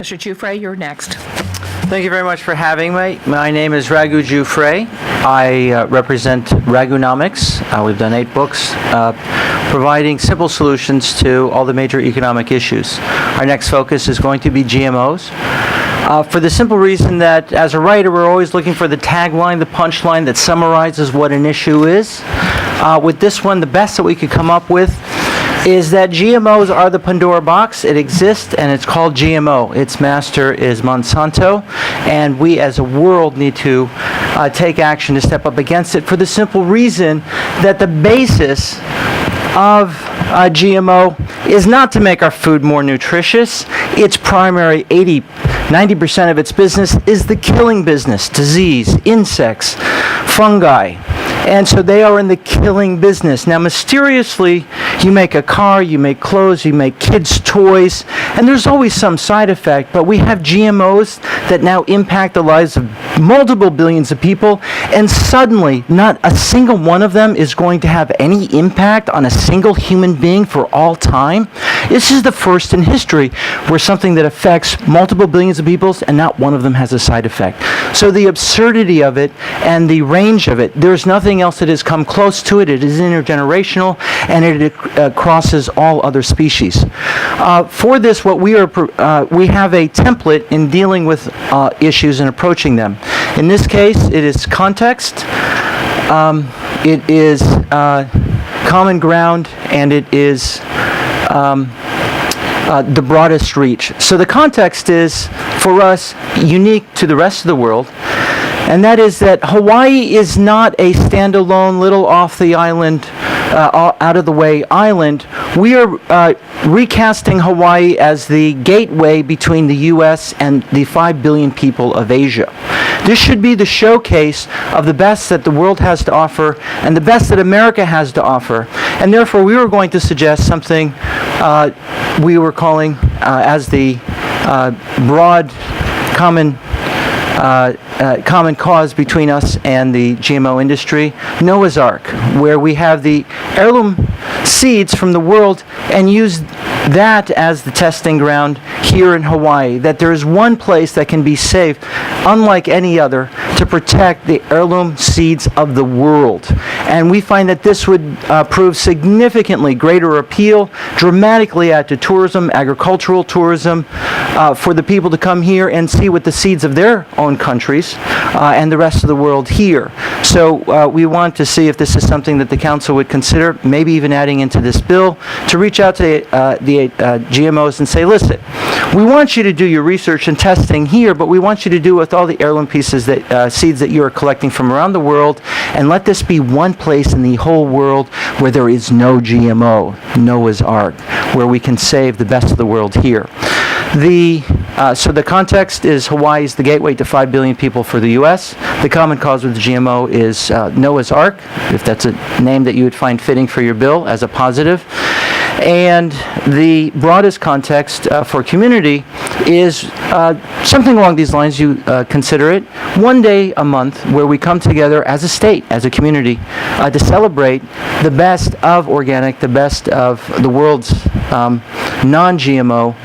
Mr. Guiffre, you're next. Thank you very much for having me. My name is Raghu Guiffre. I represent Ragunomics. We've done 8 books providing simple solutions to all the major economic issues. Our next focus is going to be GMOs. For the simple reason that as a writer, we're always looking for the tagline, the punchline that summarizes what an issue is. With this one, the best that we could come up with is that GMOs are the Pandora box. It exists, and it's called GMO. Its master is Monsanto, and we as a world need to take action to step up against it for the simple reason that the basis of GMO is not to make our food more nutritious. Its primary 90% of its business is the killing business, disease, insects, fungi. And so they are in the killing business. Now, mysteriously, you make a car, you make clothes, you make kids' toys, and there's always some side effect, but we have GMOs that now impact the lives of multiple billions of people, and suddenly, not a single one of them is going to have any impact on a single human being for all time. This is the first in history where something that affects multiple billions of people and not one of them has a side effect. So the absurdity of it and the range of it, there's nothing else that has come close to it. It is intergenerational, and it crosses all other species. For this, what we have a template in dealing with issues and approaching them. In this case, it is context, it is common ground, and it is the broadest reach. So the context is, for us, unique to the rest of the world, and that is that Hawaii is not a standalone little off the island, out of the way island. We are recasting Hawaii as the gateway between the U.S. and the 5 billion people of Asia. This should be the showcase of the best that the world has to offer and the best that America has to offer. And therefore, we were going to suggest something we were calling as the broad common cause between us and the GMO industry, Noah's Ark, where we have the heirloom seeds from the world and use that as the testing ground here in Hawaii, that there is one place that can be safe, unlike any other, to protect the heirloom seeds of the world. And we find that this would prove significantly greater appeal, dramatically add to tourism, agricultural tourism, for the people to come here and see what the seeds of their own countries and the rest of the world here. So we want to see if this is something that the council would consider, maybe even adding into this bill, to reach out to the GMOs and say, listen, we want you to do your research and testing here, but we want you to do with all the heirloom pieces that seeds that you are collecting from around the world, and let this be one place in the whole world where there is no GMO, Noah's Ark, where we can save the best of the world here. So the context is Hawaii is the gateway to 5 billion people for the U.S. The common cause with GMO is Noah's Ark, if that's a name that you would find fitting for your bill as a positive. And the broadest context for community is something along these lines. You consider it one day a month where we come together as a state, as a community, to celebrate the best of organic, the best of the world's non-GMO,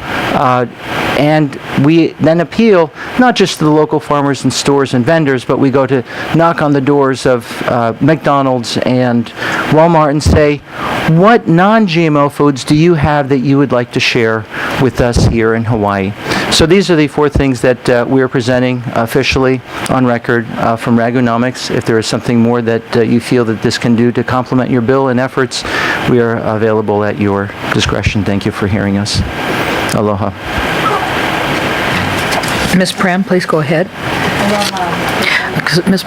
and we then appeal not just to the local farmers and stores and vendors, but we go to knock on the doors of McDonald's and Walmart and say, what non-GMO foods do you have that you would like to share with us here in Hawaii? So these are the 4 things that we are presenting officially on record from Ragunomics. If there is something more that you feel that this can do to complement your bill and efforts, we are available at your discretion. Thank you for hearing us. Aloha. Ms. Prim, please go ahead. Ms.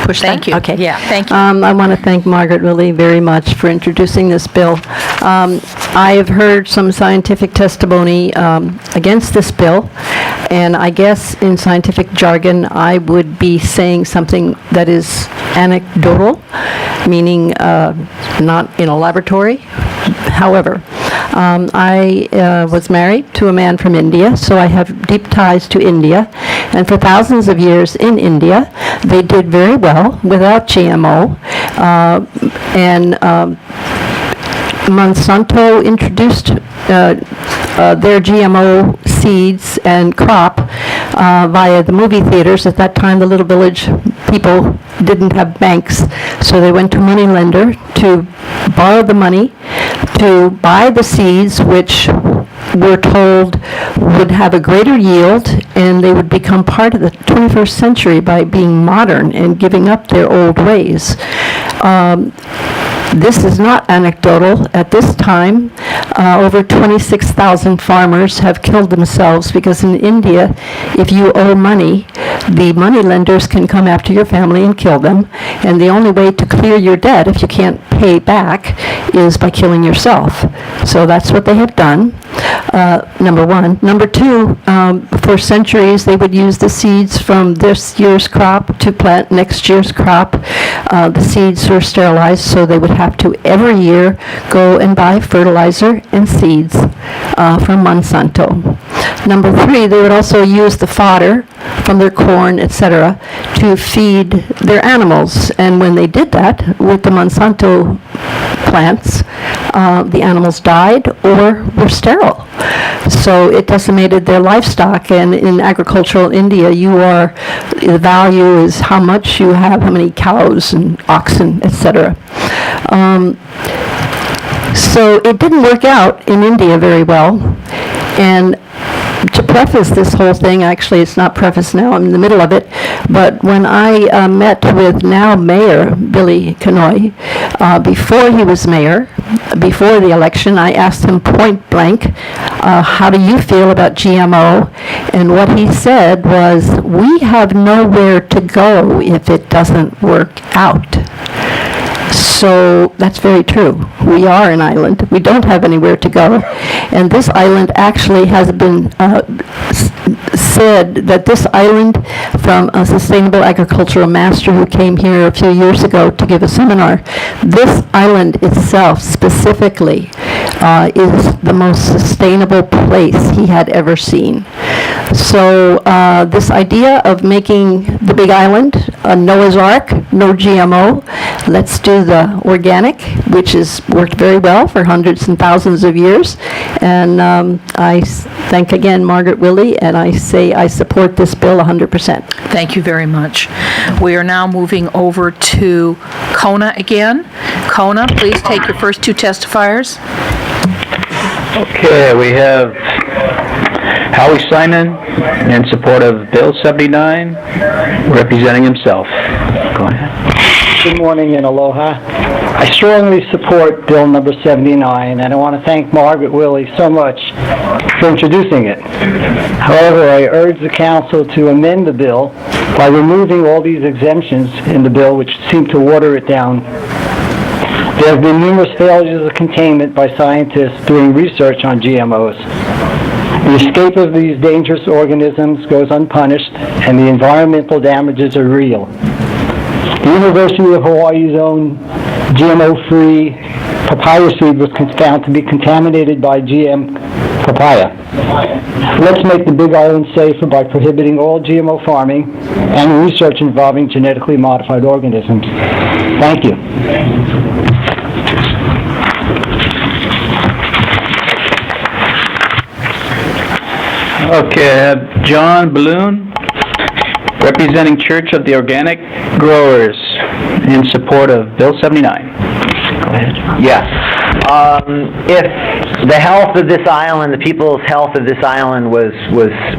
Push that? Thank you. Okay. Yeah. Thank you. I want to thank Margaret Wille very much for introducing this bill. I have heard some scientific testimony against this bill, and I guess in scientific jargon, I would be saying something that is anecdotal, meaning not in a laboratory. However, I was married to a man from India, so I have deep ties to India. And for thousands of years in India, they did very well without GMO. Monsanto introduced their GMO seeds and crop via the movie theaters. At that time, the Little Village people didn't have banks, so they went to a money lender to borrow the money to buy the seeds, which we're told would have a greater yield, and they would become part of the 21st century by being modern and giving up their old ways. This is not anecdotal. At this time, over 26,000 farmers have killed themselves because in India, if you owe money, the money lenders can come after your family and kill them. And the only way to clear your debt, if you can't pay back, is by killing yourself. So that's what they have done, number one. Number two, for centuries, they would use the seeds from this year's crop to plant next year's crop. The seeds were sterilized, so they would have to every year go and buy fertilizer and seeds from Monsanto. Number three, they would also use the fodder from their corn, etc., to feed their animals. And when they did that with the Monsanto plants, the animals died or were sterile. So it decimated their livestock. And in agricultural India, the value is how much you have, how many cows and oxen, etc. So it didn't work out in India very well. And to preface this whole thing, actually it's not prefaced now, I'm in the middle of it, but when I met with now Mayor Billy Keawe, before he was mayor, before the election, I asked him point blank, how do you feel about GMO? And what he said was, we have nowhere to go if it doesn't work out. So that's very true. We are an island. We don't have anywhere to go. And this island actually has been said that this island, from a sustainable agricultural master who came here a few years ago to give a seminar, this island itself specifically is the most sustainable place he had ever seen. So this idea of making the Big Island a Noah's Ark, no GMO, let's do the organic, which has worked very well for hundreds and thousands of years. And I thank again Margaret Wille, and I say I support this bill 100%. Thank you very much. We are now moving over to Kona again. Kona, please take your first two testifiers. Okay, we have Howie Simon in support of Bill 79, representing himself. Go ahead. Good morning and aloha. I strongly support Bill number 79, and I want to thank Margaret Wille so much for introducing it. However, I urge the council to amend the bill by removing all these exemptions in the bill which seem to water it down. There have been numerous failures of containment by scientists doing research on GMOs. The escape of these dangerous organisms goes unpunished, and the environmental damages are real. The University of Hawaii's own GMO-free papaya seed was found to be contaminated by GM papaya. Let's make the Big Island safer by prohibiting all GMO farming and research involving genetically modified organisms. Thank you. Okay, I have John Balloon, representing Church of the Organic Growers, in support of Bill 79. Go ahead. Yeah. If the health of this island, the people's health of this island was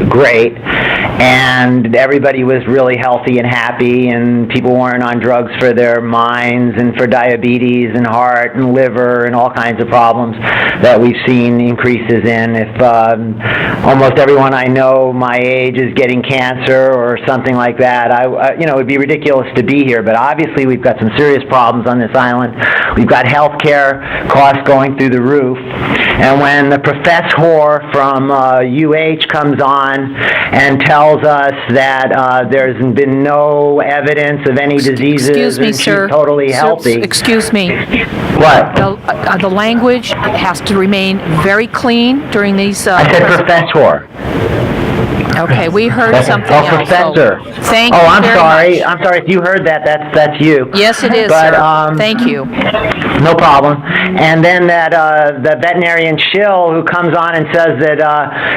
great, and everybody was really healthy and happy, and people weren't on drugs for their minds and for diabetes and heart and liver and all kinds of problems that we've seen increases in. If almost everyone I know my age is getting cancer or something like that, it would be ridiculous to be here. But obviously we've got some serious problems on this island. We've got health care costs going through the roof. And when the professor from UH comes on and tells us that there's been no evidence of any diseases Excuse me, and sir. she's totally healthy. Excuse me. What? The language has to remain very clean during these... I said professor. Okay, we heard something Oh, else. so Professor. Thank Oh, you I'm very sorry. much. I'm sorry. If you heard that, that's you. Yes, it is, But, sir. Thank you. No problem. And then the veterinarian shill who comes on and says that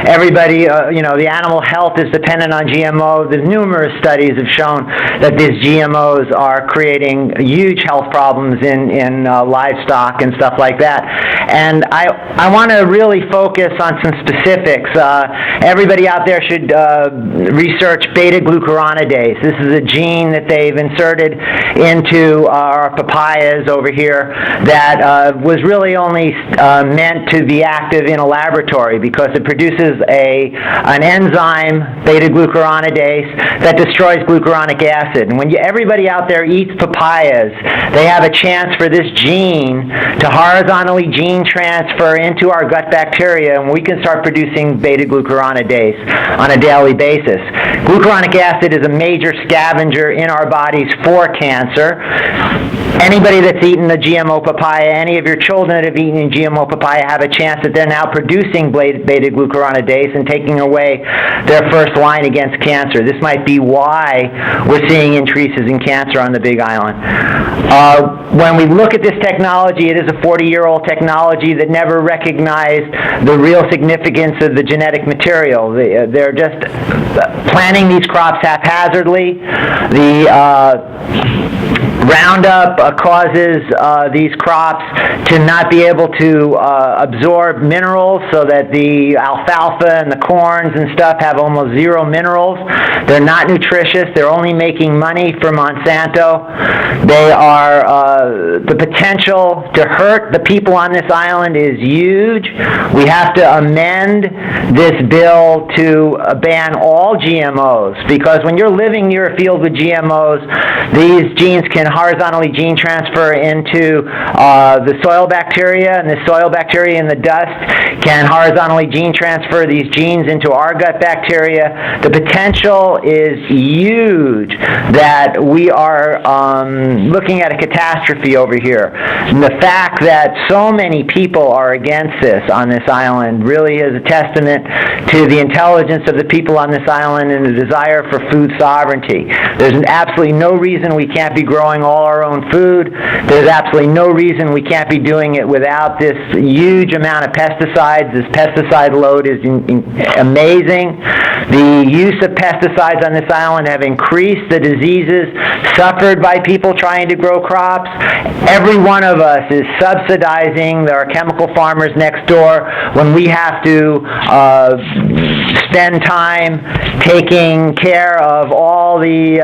everybody, the animal health is dependent on GMO. There's numerous studies have shown that these GMOs are creating huge health problems in livestock and stuff like that. And I want to really focus on some specifics. Everybody out there should research beta-glucuronidase. This is a gene that they've inserted into our papayas over here that was really only meant to be active in a laboratory because it produces an enzyme, beta-glucuronidase, that destroys glucuronic acid. And when everybody out there eats papayas, they have a chance for this gene to horizontally gene transfer into our gut bacteria, and we can start producing beta-glucuronidase on a daily basis. Glucuronic acid is a major scavenger in our bodies for cancer. Anybody that's eaten a GMO papaya, any of your children that have eaten a GMO papaya have a chance that they're now producing beta-glucuronidase and taking away their first line against cancer. This might be why we're seeing increases in cancer on the Big Island. When we look at this technology, it is a 40-year-old technology that never recognized the real significance of the genetic material. They're just planting these crops haphazardly. The Roundup causes these crops to not be able to absorb minerals, so that the alfalfa and the corns and stuff have almost zero minerals. They're not nutritious. They're only making money for Monsanto. They are the potential to hurt the people on this island is huge. We have to amend this bill to ban all GMOs, because when you're living near a field with GMOs, these genes can horizontally gene transfer into the soil bacteria, and the soil bacteria in the dust can horizontally gene transfer these genes into our gut bacteria. The potential is huge that we are looking at a catastrophe over here. And the fact that so many people are against this on this island really is a testament to the intelligence of the people on this island and the desire for food sovereignty. There's absolutely no reason we can't be growing all our own food. There's absolutely no reason we can't be doing it without this huge amount of pesticides. This pesticide load is amazing. The use of pesticides on this island have increased the diseases suffered by people trying to grow crops. Every one of us is subsidizing our chemical farmers next door when we have to spend time taking care of all the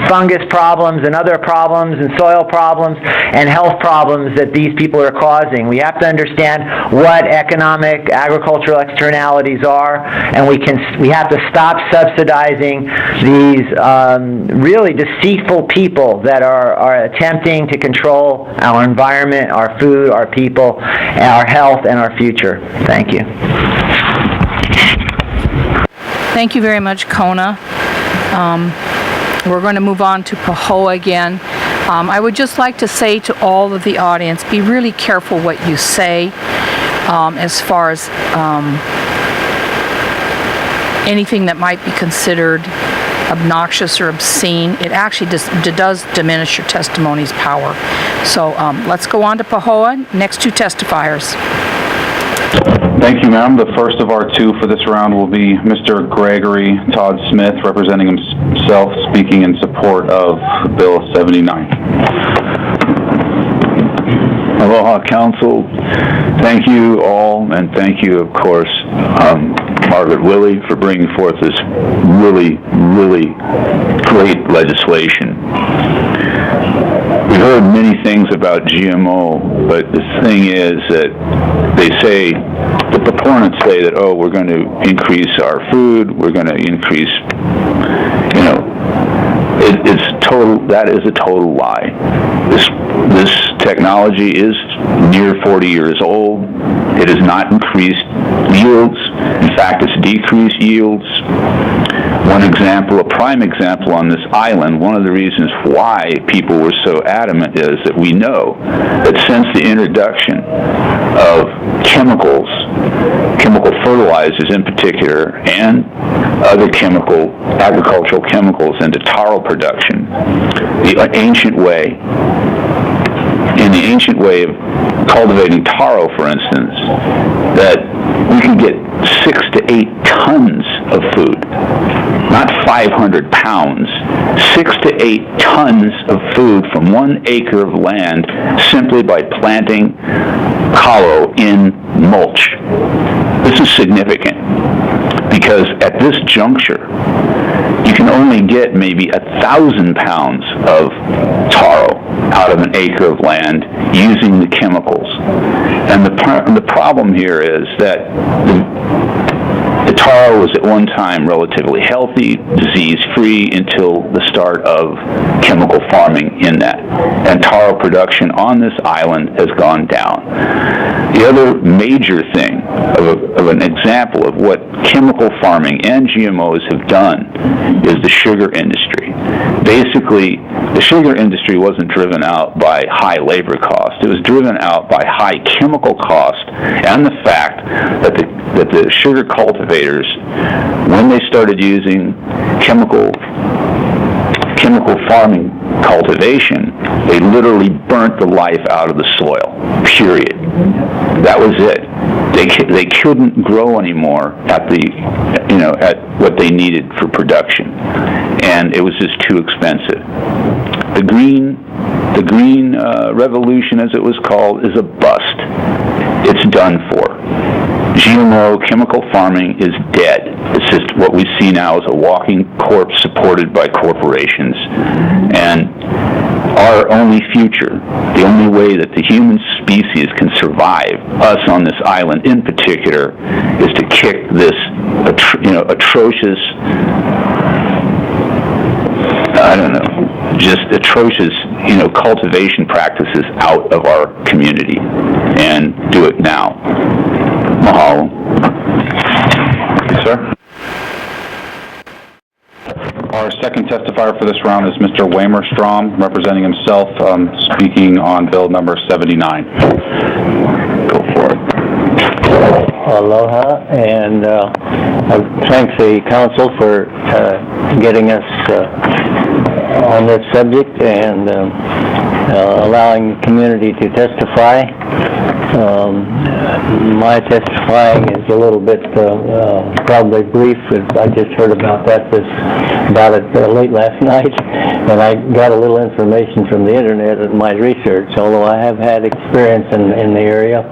fungus problems and other problems and soil problems and health problems that these people are causing. We have to understand what economic, agricultural externalities are, and we have to stop subsidizing these really deceitful people that are attempting to control our environment, our food, our people, our health, and our future. Thank you. Thank you very much, Kona. We're going to move on to Pahoa again. I would just like to say to all of the audience, be really careful what you say as far as anything that might be considered obnoxious or obscene. It actually does diminish your testimony's power. So let's go on to Pahoa. Next two testifiers. Thank you, ma'am. The first of our two for this round will be Mr. Gregory Todd Smith, representing himself, speaking in support of Bill 79. Aloha, Council. Thank you all, and thank you, of course, Margaret Wille, for bringing forth this really, really great legislation. We've heard many things about GMO, but the thing is that the proponents say that, oh, we're going to increase our food, we're going to increase, that is a total lie. This technology is near 40 years old. It has not increased yields. In fact, it's decreased yields. One example, a prime example on this island, one of the reasons why people were so adamant is that we know that since the introduction of chemicals, chemical fertilizers in particular, and other agricultural chemicals into taro production. In the ancient way of cultivating taro, for instance, that we can get 6 to 8 tons of food, not 500 pounds, 6 to 8 tons of food from 1 acre of land simply by planting kalo in mulch. This is significant because at this juncture, you can only get maybe 1,000 pounds of taro out of an acre of land using the chemicals. And the problem here is that the taro was at one time relatively healthy, disease-free, until the start of chemical farming in that. And taro production on this island has gone down. The other major thing of an example of what chemical farming and GMOs have done is the sugar industry. Basically, the sugar industry wasn't driven out by high labor cost. It was driven out by high chemical cost and the fact that the sugar cultivators, when they started using chemical farming cultivation, they literally burnt the life out of the soil, period. That was it. They couldn't grow anymore at what they needed for production, and it was just too expensive. The green revolution, as it was called, is a bust. It's done for. GMO chemical farming is dead. It's just what we see now is a walking corpse supported by corporations. And our only future, the only way that the human species can survive, us on this island in particular, is to kick this atrocious, atrocious, cultivation practices out of our community, and do it now. Mahalo. Yes, sir. Our second testifier for this round is Mr. Wamerstrom, representing himself, speaking on bill number 79. Go for it. Aloha, and thanks the council for getting us on this subject and allowing the community to testify. My testifying is a little bit probably brief. I just heard about it late last night, and I got a little information from the internet in my research, although I have had experience in the area.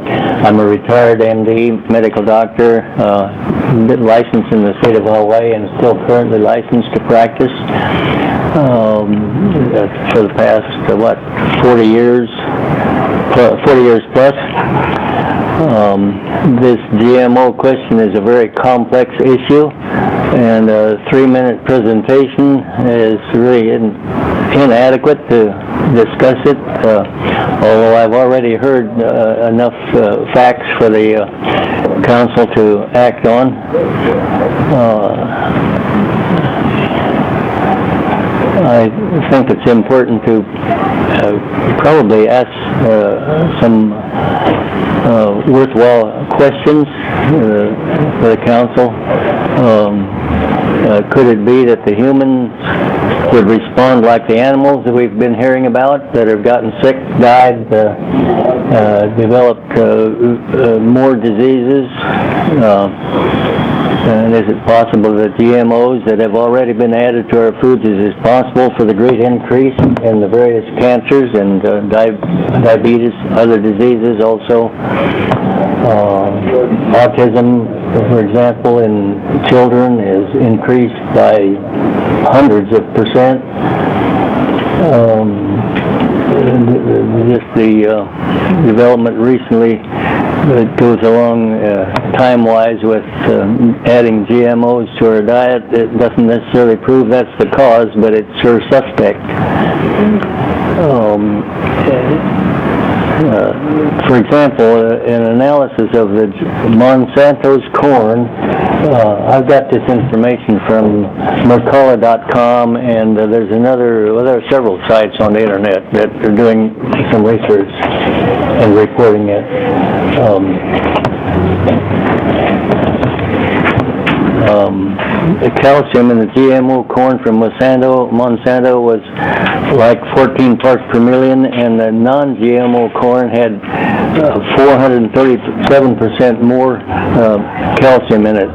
I'm a retired MD, medical doctor, licensed in the state of Hawaii and still currently licensed to practice for the past, 40 years plus. This GMO question is a very complex issue, and a 3-minute presentation is really inadequate to discuss it, although I've already heard enough facts for the council to act on. I think it's important to probably ask some worthwhile questions for the council. Could it be that the humans would respond like the animals that we've been hearing about, that have gotten sick, died, developed more diseases? And is it possible that GMOs that have already been added to our foods is responsible for the great increase in the various cancers and diabetes, other diseases also? Autism, for example, in children is increased by hundreds of %. Just the development recently that goes along time-wise with adding GMOs to our diet. It doesn't necessarily prove that's the cause, but it's sure suspect. For example, an analysis of the Monsanto's corn, I've got this information from Mercola.com, and there are several sites on the internet that are doing some research and reporting it. The calcium in the GMO corn from Monsanto was like 14 parts per million, and the non-GMO corn had 437% more calcium in it.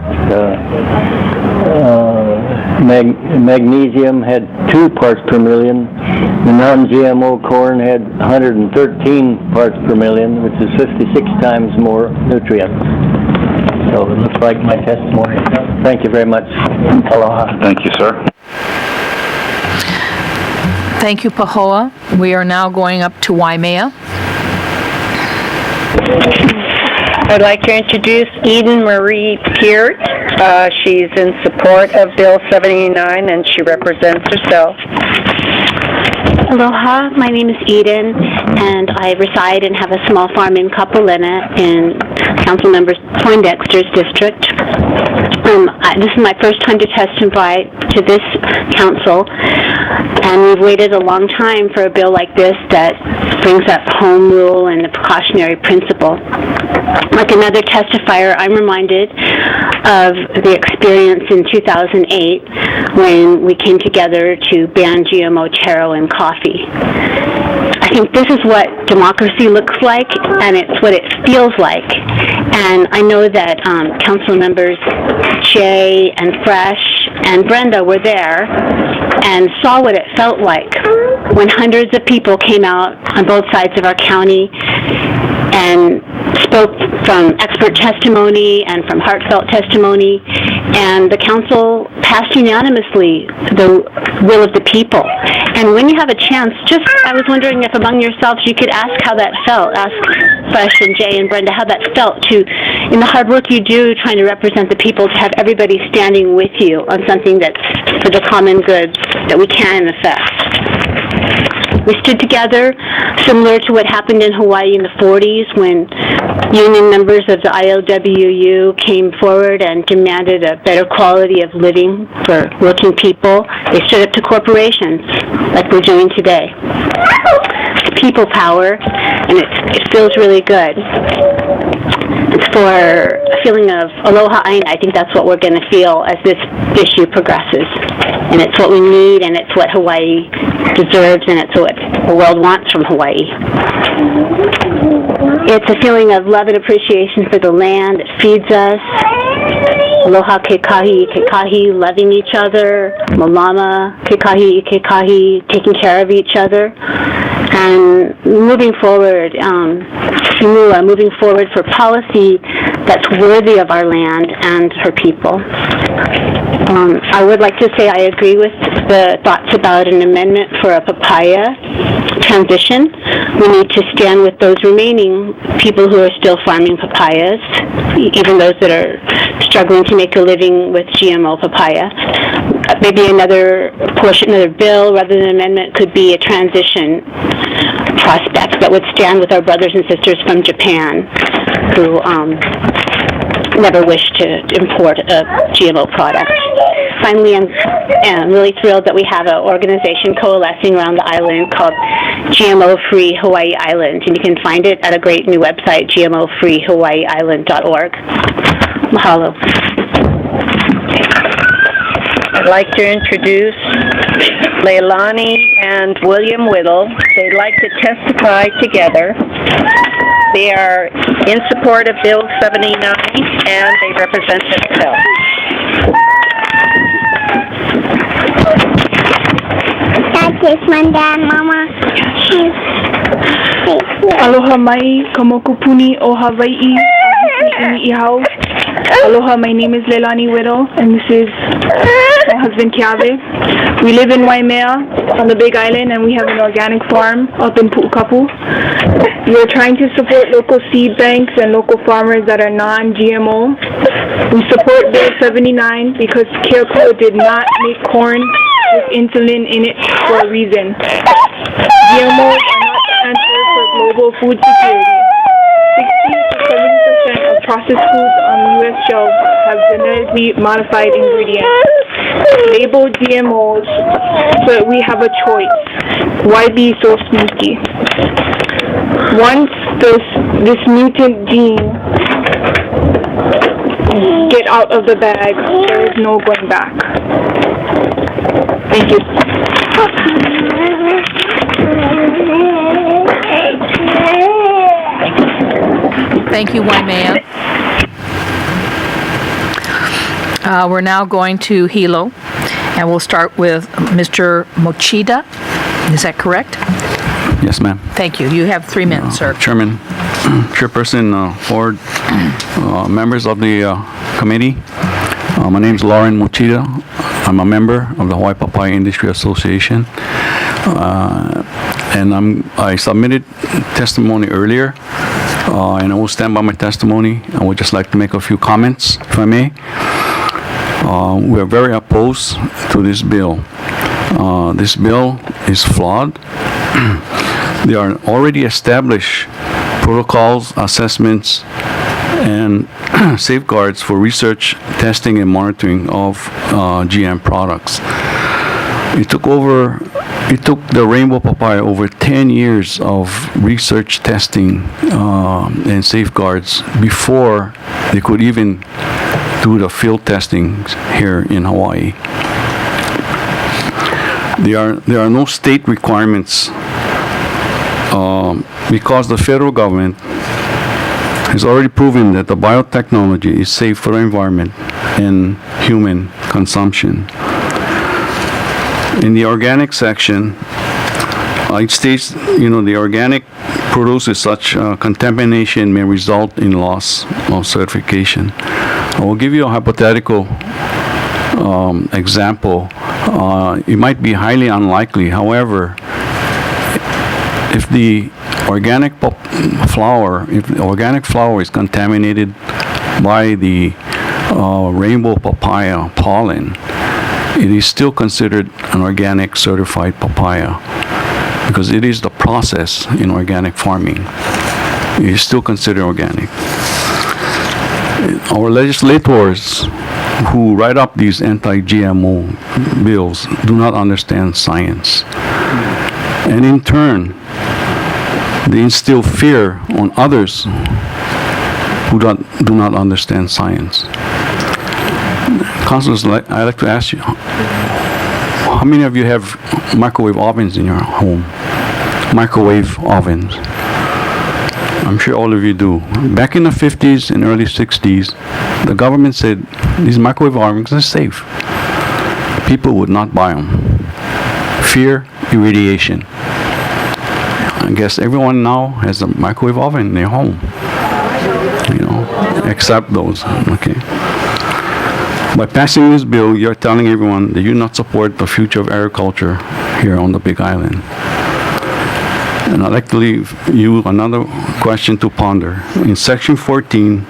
Magnesium had 2 parts per million. The non-GMO corn had 113 parts per million, which is 56 times more nutrients. So it looks like my testimony. Thank you very much. Aloha. Thank you, sir. Thank you, Pahoa. We are now going up to Waimea. I'd like to introduce Eden Marie Peart. She's in support of Bill 79, and she represents herself. Aloha, my name is Eden, and I reside and have a small farm in Kapolena in Councilmember Poindexter's district. This is my first time to testify to this council, and we've waited a long time for a bill like this that brings up home rule and the precautionary principle. Like another testifier, I'm reminded of the experience in 2008 when we came together to ban GMO taro in coffee. I think this is what democracy looks like, and it's what it feels like. And I know that council members Jay and Fresh and Brenda were there and saw what it felt like when hundreds of people came out on both sides of our county and spoke from expert testimony and from heartfelt testimony, and the council passed unanimously the will of the people. And when you have a chance, I was wondering if among yourselves you could ask how that felt. Ask Fresh and Jay and Brenda how that felt in the hard work you do trying to represent the people, to have everybody standing with you on something that's for the common good that we can affect. We stood together, similar to what happened in Hawaii in the 40s when union members of the ILWU came forward and demanded a better quality of living for working people. They stood up to corporations, like we're doing today. It's people power, and it feels really good. It's for a feeling of aloha aina. I think that's what we're going to feel as this issue progresses. And it's what we need, and it's what Hawaii deserves, and it's what the world wants from Hawaii. It's a feeling of love and appreciation for the land that feeds us. Aloha kekahi, kekahi, loving each other. Malama, kekahi, kekahi, taking care of each other. And moving forward, moving forward for policy that's worthy of our land and her people. I would like to say I agree with the thoughts about an amendment for a papaya transition. We need to stand with those remaining people who are still farming papayas, even those that are struggling to make a living with GMO papaya. Maybe another bill rather than an amendment could be a transition prospect that would stand with our brothers and sisters from Japan who never wish to import a GMO product. Finally, I'm really thrilled that we have an organization coalescing around the island called GMO Free Hawai'i Island, and you can find it at a great new website, gmofreehawaiiisland.org. Mahalo. I'd like to introduce Leilani and William Widdle. They'd like to testify together. They are in support of Bill 79, and they represent themselves. That is my dad, Mama. Aloha mai, kamokupuni o Hawai'i, ihau. Aloha, my name is Leilani Widdle, and this is my husband Keawe. We live in Waimea on the Big Island, and we have an organic farm up in Pu'ukapu. We are trying to support local seed banks and local farmers that are non-GMO. We support Bill 79 because Keawe did not make corn with insulin in it for a reason. GMOs are not the answer for global food security. 60 to 70% of processed foods on U.S. shelves have genetically modified ingredients, labeled GMOs, so we have a choice. Why be so sneaky? Once this mutant gene get out of the bag, there is no going back. Thank you. Thank you, Waimea. We're now going to Hilo, and we'll start with Mr. Mochida. Is that correct? Yes, ma'am. Thank you. You have 3 minutes, sir. Chairman, Chairperson Ford, members of the committee. My name is Loren Mochida. I'm a member of the Hawaii Papaya Industry Association. And I submitted testimony earlier, and I will stand by my testimony. I would just like to make a few comments, if I may. We are very opposed to this bill. This bill is flawed. There are already established protocols, assessments, and safeguards for research, testing, and monitoring of GM products. It took the rainbow papaya over 10 years of research, testing, and safeguards before they could even do the field testing here in Hawaii. There are no state requirements because the federal government has already proven that the biotechnology is safe for the environment and human consumption. In the organic section, it states, the organic produces such contamination may result in loss of certification. I will give you a hypothetical example. It might be highly unlikely. However, if the organic flour is contaminated by the rainbow papaya pollen, it is still considered an organic certified papaya because it is the process in organic farming. It is still considered organic. Our legislators who write up these anti-GMO bills do not understand science. And in turn, they instill fear on others who do not understand science. Councilors, I'd like to ask you, how many of you have microwave ovens in your home? Microwave ovens. I'm sure all of you do. Back in the 50s and early 60s, the government said these microwave ovens are safe. People would not buy them. Fear, irradiation. I guess everyone now has a microwave oven in their home. Except those. Okay. By passing this bill, you're telling everyone that you not support the future of agriculture here on the Big Island. And I'd like to leave you another question to ponder. In Section 14,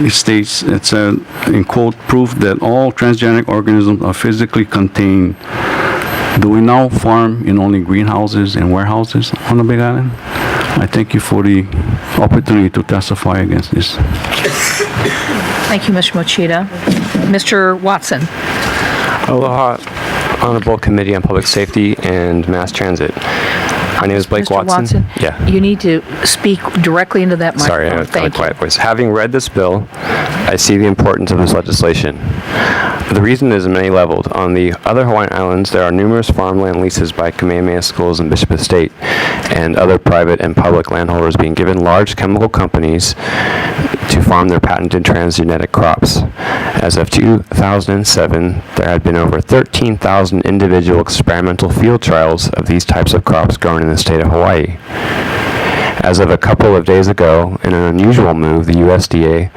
it states, it said, in quote, proof that all transgenic organisms are physically contained. Do we now farm in only greenhouses and warehouses on the Big Island? I thank you for the opportunity to testify against this. Thank you, Mr. Mochida. Mr. Watson. Aloha, Honorable Committee on Public Safety and Mass Transit. My name is Blake Mr. Watson. Yeah. You need to speak directly into that microphone. Sorry, I have a Thank quiet voice. Having read this bill, I see the importance of this legislation. The reason is many levels. On the other Hawaiian Islands, there are numerous farmland leases by Kamehameha Schools and Bishop Estate and other private and public landholders being given large chemical companies to farm their patented transgenic crops. As of 2007, there had been over 13,000 individual experimental field trials of these types of crops grown in the state of Hawaii. As of a couple of days ago, in an unusual move, the USDA,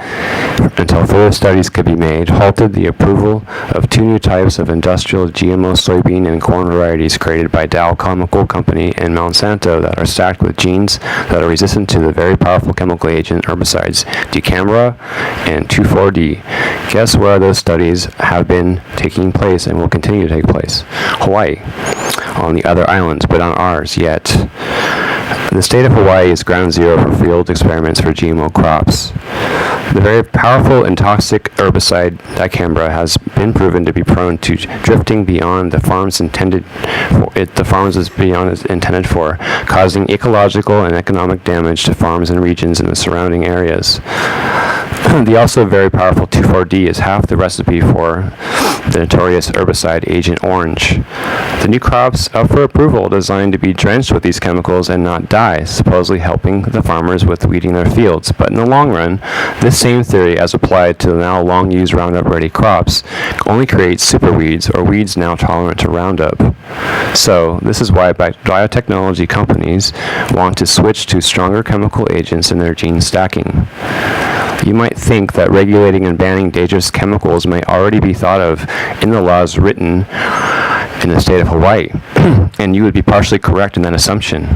until further studies could be made, halted the approval of 2 new types of industrial GMO soybean and corn varieties created by Dow Chemical Company and Monsanto that are stacked with genes that are resistant to the very powerful chemical agent herbicides dicamba and 2,4-D. Guess where those studies have been taking place and will continue to take place? Hawaii. On the other islands, but on ours yet. The state of Hawaii is ground zero for field experiments for GMO crops. The very powerful and toxic herbicide dicamba has been proven to be prone to drifting beyond the farms intended for, causing ecological and economic damage to farms and regions in the surrounding areas. The also very powerful 2,4-D is half the recipe for the notorious herbicide Agent Orange. The new crops up for approval are designed to be drenched with these chemicals and not die, supposedly helping the farmers with weeding their fields. But in the long run, this same theory, as applied to the now long-used Roundup-ready crops, only creates super weeds or weeds now tolerant to Roundup. So, this is why biotechnology companies want to switch to stronger chemical agents in their gene stacking. You might think that regulating and banning dangerous chemicals may already be thought of in the laws written in the state of Hawaii, and you would be partially correct in that assumption.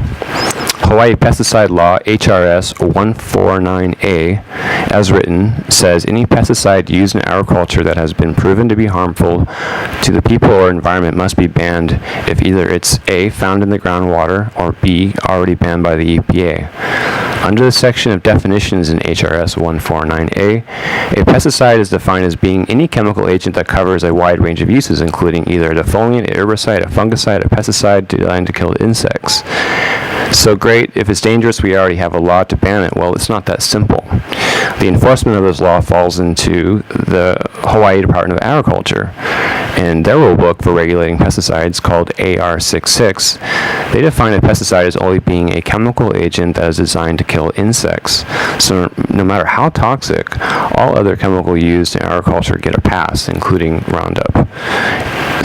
Hawaii Pesticide Law, HRS 149A, as written, says any pesticide used in agriculture that has been proven to be harmful to the people or environment must be banned if either it's A, found in the groundwater, or B, already banned by the EPA. Under the section of definitions in HRS 149A, a pesticide is defined as being any chemical agent that covers a wide range of uses, including either a defoliant, a herbicide, a fungicide, a pesticide designed to kill insects. So great, if it's dangerous, we already have a law to ban it. Well, it's not that simple. The enforcement of this law falls into the Hawaii Department of Agriculture. And their rule book for regulating pesticides, called AR66, they define a pesticide as only being a chemical agent that is designed to kill insects. So no matter how toxic, all other chemicals used in agriculture get a pass, including Roundup.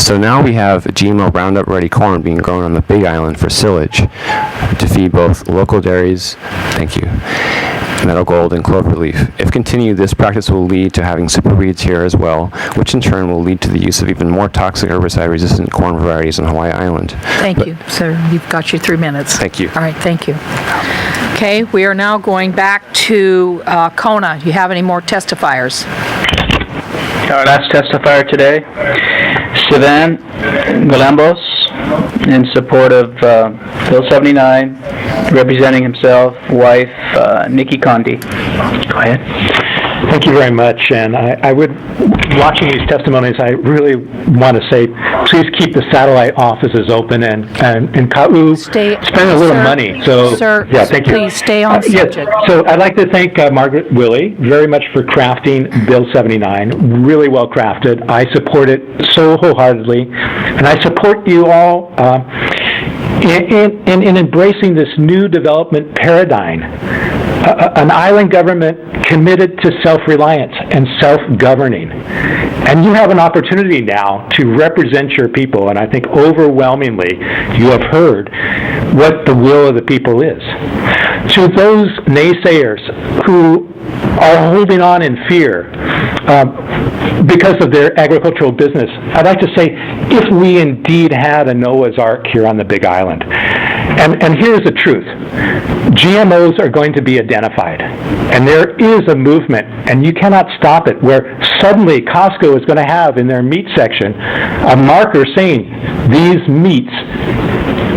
So now we have GMO Roundup-ready corn being grown on the Big Island for silage to feed both local dairies, thank you, meadow gold, and cloverleaf. If continued, this practice will lead to having super weeds here as well, which in turn will lead to the use of even more toxic herbicide-resistant corn varieties on Hawai'i Island. Thank you, sir. You've got your 3 minutes. Thank you. All right, thank you. Okay, we are now going back to Kona. Do you have any more testifiers? Our last testifier today, Sevyn Galambos, in support of Bill 79, representing himself, wife, Nikki Condi. Go ahead. Thank you very much. And I would, watching these testimonies, I really want to say, please keep the satellite offices open and Keawe, spend a little money. So, yeah, thank you. Please stay on subject. Yes. So I'd like to thank Margaret Wille very much for crafting Bill 79. Really well crafted. I support it so wholeheartedly. And I support you all in embracing this new development paradigm. An island government committed to self-reliance and self-governing. And you have an opportunity now to represent your people, and I think overwhelmingly you have heard what the will of the people is. To those naysayers who are holding on in fear because of their agricultural business, I'd like to say, if we indeed had a Noah's Ark here on the Big Island, and here's the truth, GMOs are going to be identified, and there is a movement, and you cannot stop it, where suddenly Costco is going to have in their meat section a marker saying these meats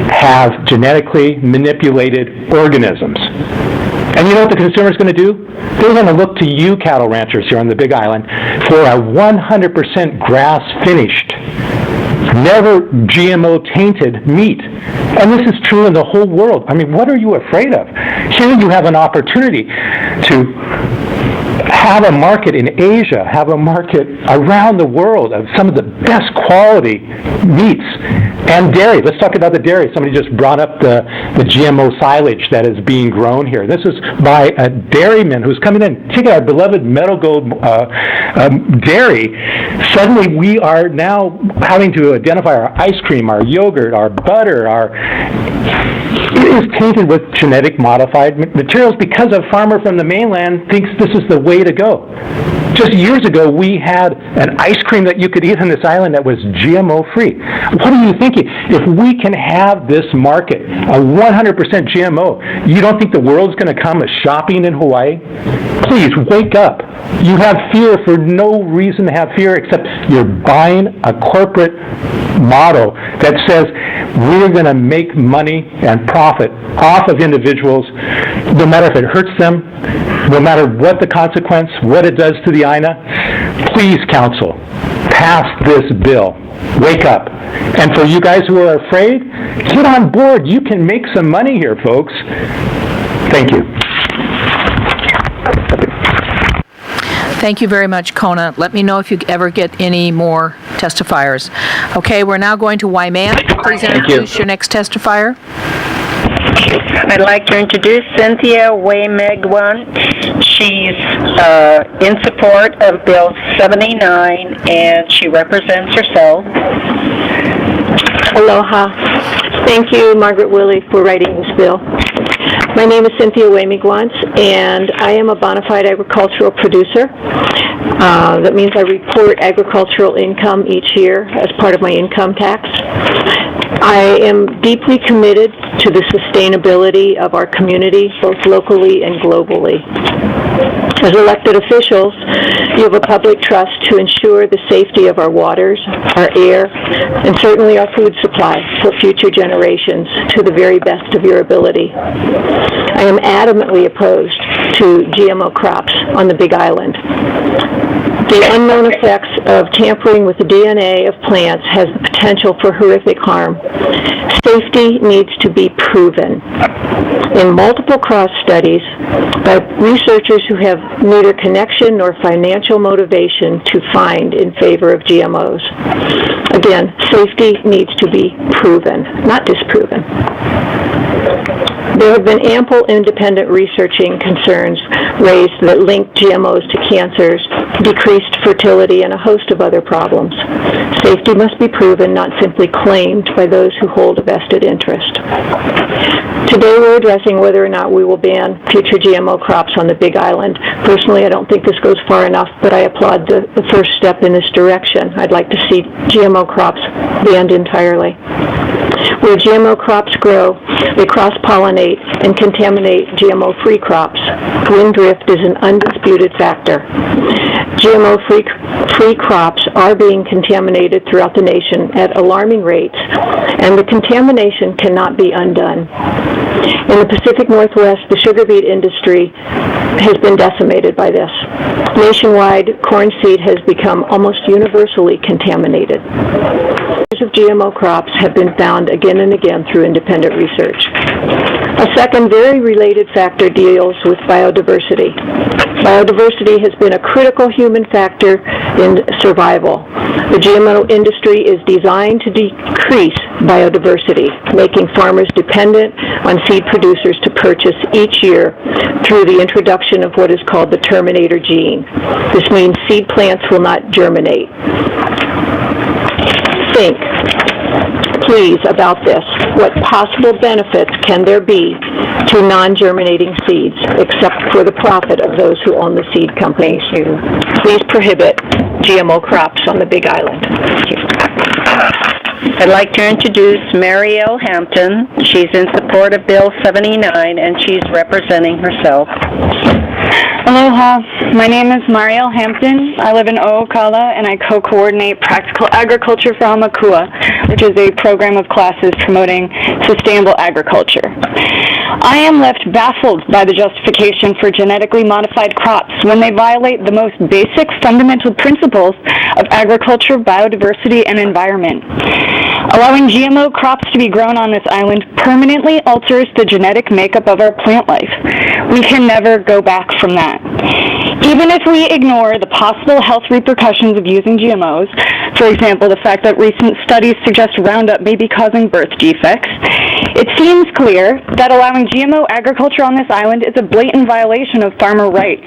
have genetically manipulated organisms. And you know what the consumer is going to do? They're going to look to you, cattle ranchers here on the Big Island, for a 100% grass-finished, never GMO-tainted meat. And this is true in the whole world. I mean, what are you afraid of? Here you have an opportunity to have a market in Asia, have a market around the world of some of the best quality meats and dairy. Let's talk about the dairy. Somebody just brought up the GMO silage that is being grown here. This is by a dairyman who's coming in, taking our beloved Meadow Gold dairy. Suddenly we are now having to identify our ice cream, our yogurt, our butter, it is tainted with genetic modified materials because a farmer from the mainland thinks this is the way to go. Just years ago, we had an ice cream that you could eat on this island that was GMO-free. What are you thinking? If we can have this market, a 100% GMO, you don't think the world's going to come shopping in Hawaii? Please, wake up. You have fear for no reason to have fear except you're buying a corporate model that says we're going to make money and profit off of individuals, no matter if it hurts them, no matter what the consequence, what it does to the INA. Please, Council, pass this bill. Wake up. And for you guys who are afraid, get on board. You can make some money here, folks. Thank you. Thank you very much, Kona. Let me know if you ever get any more testifiers. Okay, we're now going to Waimea. Please introduce your next testifier. I'd like to introduce Cynthia Waimegwan. She's in support of Bill 79, and she represents herself. Aloha. Thank you, Margaret Wille, for writing this bill. My name is Cynthia Waimegwan, and I am a bona fide agricultural producer. That means I report agricultural income each year as part of my income tax. I am deeply committed to the sustainability of our community, both locally and globally. As elected officials, you have a public trust to ensure the safety of our waters, our air, and certainly our food supply for future generations to the very best of your ability. I am adamantly opposed to GMO crops on the Big Island. The unknown effects of tampering with the DNA of plants has the potential for horrific harm. Safety needs to be proven. In multiple cross studies by researchers who have neither connection nor financial motivation to find in favor of GMOs. Again, safety needs to be proven, not disproven. There have been ample independent researching concerns raised that link GMOs to cancers, decreased fertility, and a host of other problems. Safety must be proven, not simply claimed by those who hold a vested interest. Today we're addressing whether or not we will ban future GMO crops on the Big Island. Personally, I don't think this goes far enough, but I applaud the first step in this direction. I'd like to see GMO crops banned entirely. Where GMO crops grow, they cross-pollinate and contaminate GMO-free crops. Wind drift is an undisputed factor. GMO-free crops are being contaminated throughout the nation at alarming rates, and the contamination cannot be undone. In the Pacific Northwest, the sugar beet industry has been decimated by this. Nationwide, corn seed has become almost universally contaminated. Of GMO crops have been found again and again through independent research. A second very related factor deals with biodiversity. Biodiversity has been a critical human factor in survival. The GMO industry is designed to decrease biodiversity, making farmers dependent on seed producers to purchase each year through the introduction of what is called the terminator gene. This means seed plants will not germinate. Think, please, about this. What possible benefits can there be to non-germinating seeds, except for the profit of those who own the seed companies? Please prohibit GMO crops on the Big Island. Thank you. I'd like to introduce Mariel Hampton. She's in support of Bill 79, and she's representing herself. Aloha. My name is Mariel Hampton. I live in O'Okala, and I co-coordinate Practical Agriculture for Hamakua, which is a program of classes promoting sustainable agriculture. I am left baffled by the justification for genetically modified crops when they violate the most basic fundamental principles of agriculture, biodiversity, and environment. Allowing GMO crops to be grown on this island permanently alters the genetic makeup of our plant life. We can never go back from that. Even if we ignore the possible health repercussions of using GMOs, for example, the fact that recent studies suggest Roundup may be causing birth defects, it seems clear that allowing GMO agriculture on this island is a blatant violation of farmer rights.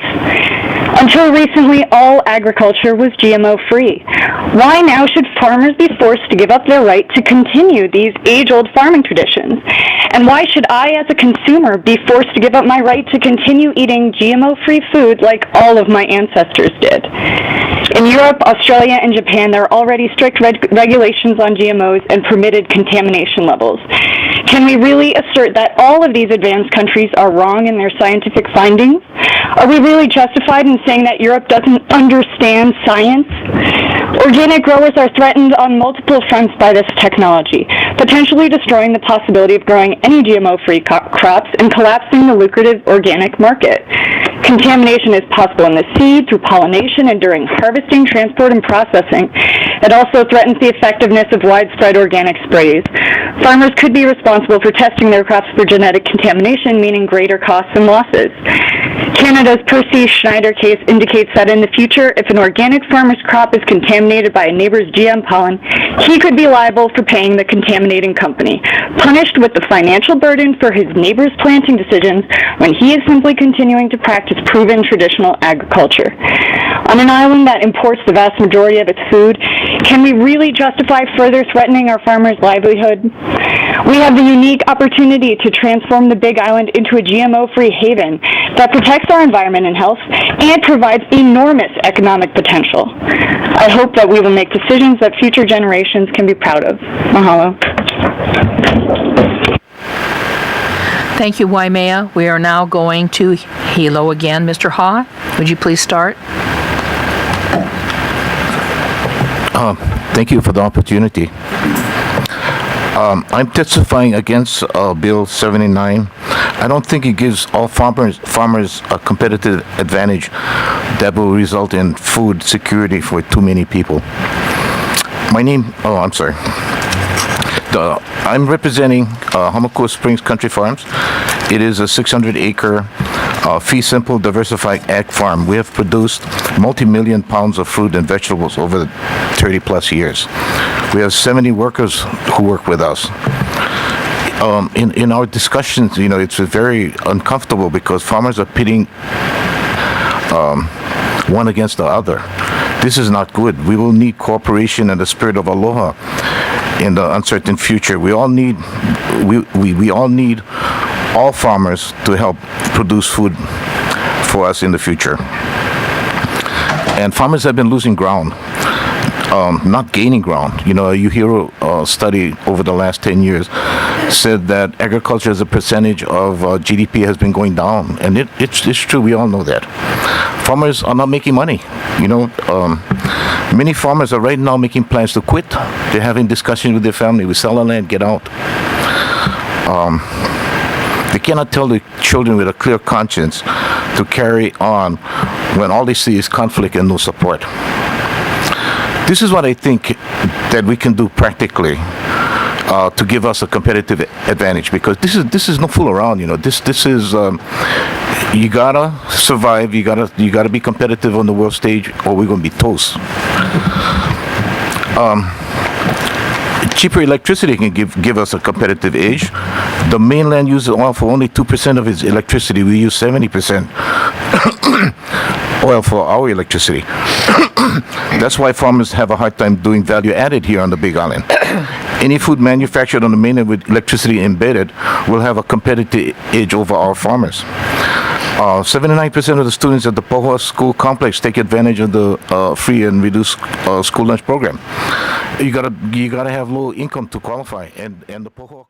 Until recently, all agriculture was GMO-free. Why now should farmers be forced to give up their right to continue these age-old farming traditions? And why should I, as a consumer, be forced to give up my right to continue eating GMO-free food like all of my ancestors did? In Europe, Australia, and Japan, there are already strict regulations on GMOs and permitted contamination levels. Can we really assert that all of these advanced countries are wrong in their scientific findings? Are we really justified in saying that Europe doesn't understand science? Organic growers are threatened on multiple fronts by this technology, potentially destroying the possibility of growing any GMO-free crops and collapsing the lucrative organic market. Contamination is possible in the seed, through pollination, and during harvesting, transport, and processing. It also threatens the effectiveness of widespread organic sprays. Farmers could be responsible for testing their crops for genetic contamination, meaning greater costs and losses. Canada's Percy Schneider case indicates that in the future, if an organic farmer's crop is contaminated by a neighbor's GM pollen, he could be liable for paying the contaminating company, punished with the financial burden for his neighbor's planting decisions when he is simply continuing to practice proven traditional agriculture. On an island that imports the vast majority of its food, can we really justify further threatening our farmers' livelihood? We have the unique opportunity to transform the Big Island into a GMO-free haven that protects our environment and health and provides enormous economic potential. I hope that we will make decisions that future generations can be proud of. Mahalo. Thank you, Waimea. We are now going to Hilo again. Mr. Ha, would you please start? Thank you for the opportunity. I'm testifying against Bill 79. I don't think it gives all farmers a competitive advantage that will result in food security for too many people. I'm representing Hamakua Springs Country Farms. It is a 600-acre fee simple diversified ag farm. We have produced multi-million pounds of fruit and vegetables over 30 plus years. We have 70 workers who work with us. In our discussions, it's very uncomfortable because farmers are pitting one against the other. This is not good. We will need cooperation and the spirit of aloha in the uncertain future. We all need all farmers to help produce food for us in the future. And farmers have been losing ground, not gaining ground. You hear a study over the last 10 years said that agriculture as a percentage of GDP has been going down, and it's true. We all know that. Farmers are not making money. Many farmers are right now making plans to quit. They're having discussions with their family. We sell our land, get out. They cannot tell the children with a clear conscience to carry on when all they see is conflict and no support. This is what I think that we can do practically to give us a competitive advantage, because this is no fool around. This is you gotta survive. You gotta be competitive on the world stage, or we're gonna be toast. Cheaper electricity can give us a competitive edge. The mainland uses oil for only 2% of its electricity. We use 70% oil for our electricity. That's why farmers have a hard time doing value added here on the Big Island. Any food manufactured on the mainland with electricity embedded will have a competitive edge over our farmers. 79% of the students at the Pohoa School Complex take advantage of the free and reduced school lunch program. You gotta have low income to qualify, and the Pohoa